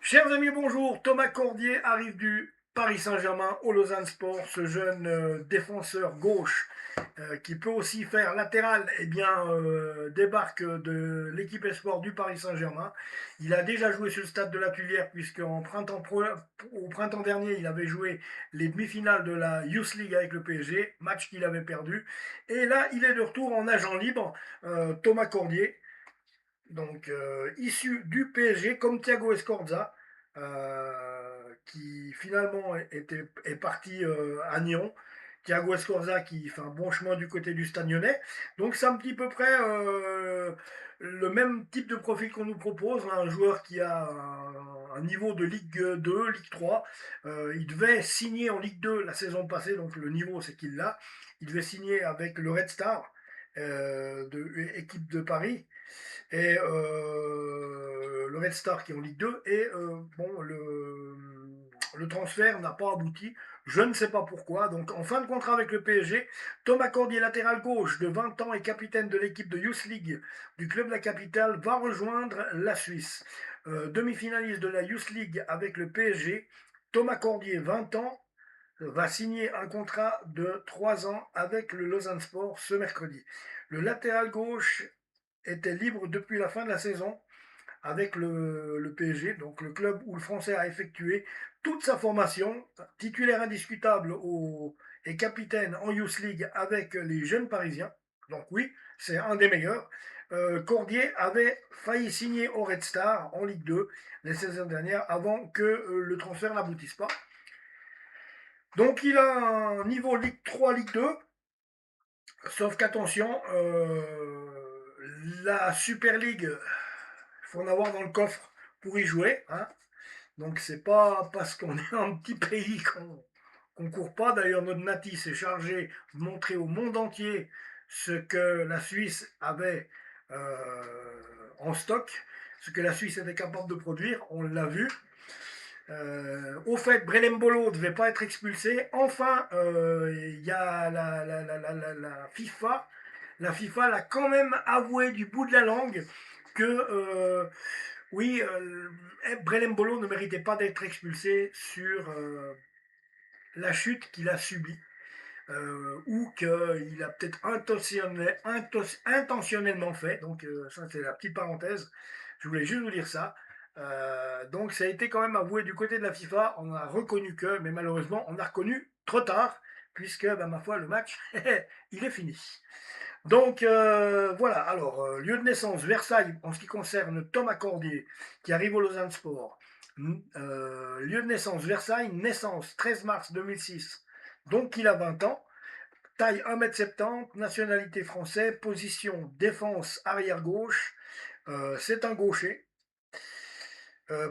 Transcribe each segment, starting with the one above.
Chers amis, bonjour. Thomas Cordier arrive du Paris Saint-Germain au Lausanne Sport. Ce jeune défenseur gauche qui peut aussi faire latéral, débarque de l'équipe espoir du Paris Saint-Germain. Il a déjà joué sur le stade de la Tuilière puisqu'au printemps dernier, il avait joué les demi-finales de la Youth League avec le PSG, match qu'il avait perdu. Et là, il est de retour en agent libre, Thomas Cordier. Donc, issu du PSG, comme Thiago Escorza, qui finalement est parti à Nyon. Thiago Escorza qui fait un bon chemin du côté du Stade Lyonnais. Donc, c'est un petit peu près le même type de profil qu'on nous propose. Un joueur qui a un niveau de Ligue 2, Ligue 3. Il devait signer en Ligue 2 la saison passée, donc le niveau, c'est qu'il l'a. Il devait signer avec le Red Star, de équipe de Paris et le Red Star qui est en Ligue 2 et le transfert n'a pas abouti. Je ne sais pas pourquoi. Donc en fin de contrat avec le PSG, Thomas Cordier, latéral gauche de 20 ans et capitaine de l'équipe de Youth League du club de la capitale, va rejoindre la Suisse. Demi-finaliste de la Youth League avec le PSG, Thomas Cordier, 20 ans, va signer un contrat de 3 ans avec le Lausanne Sport ce mercredi. Le latéral gauche était libre depuis la fin de la saison avec le PSG, donc le club où le Français a effectué toute sa formation, titulaire indiscutable et capitaine en Youth League avec les jeunes Parisiens. Donc oui, c'est un des meilleurs. Cordier avait failli signer au Red Star en Ligue 2 les saisons dernières avant que le transfert n'aboutisse pas. Donc il a un niveau Ligue 3, Ligue 2, sauf qu'attention, la Super League, il faut en avoir dans le coffre pour y jouer. Hein. Donc c'est pas parce qu'on est un petit pays qu'on court pas. D'ailleurs, notre Nati s'est chargé de montrer au monde entier ce que la Suisse avait en stock, ce que la Suisse était capable de produire. On l'a vu. Au fait, Brelembolo ne devait pas être expulsé. Enfin, il y a la FIFA. La FIFA l'a quand même avoué du bout de la langue que oui, Brelembolo ne méritait pas d'être expulsé sur la chute qu'il a subie. Ou qu'il a peut-être intentionnellement fait. Donc ça c'est la petite parenthèse. Je voulais juste vous dire ça. Donc ça a été quand même avoué du côté de la FIFA. On a reconnu que, mais malheureusement on a reconnu trop tard, puisque ma foi le match il est fini. Donc voilà, alors lieu de naissance Versailles en ce qui concerne Thomas Cordier qui arrive au Lausanne Sport. Lieu de naissance Versailles, naissance 13 mars 2006, donc il a 20 ans. Taille 1m70, nationalité français, position défense arrière gauche, c'est un gaucher.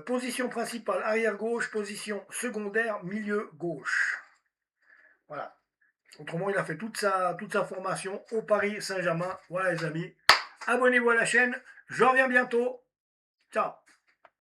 Position principale arrière gauche, position secondaire milieu gauche. Voilà. Autrement, il a fait toute sa formation au Paris Saint-Germain. Voilà les amis. Abonnez-vous à la chaîne. Je reviens bientôt. Ciao.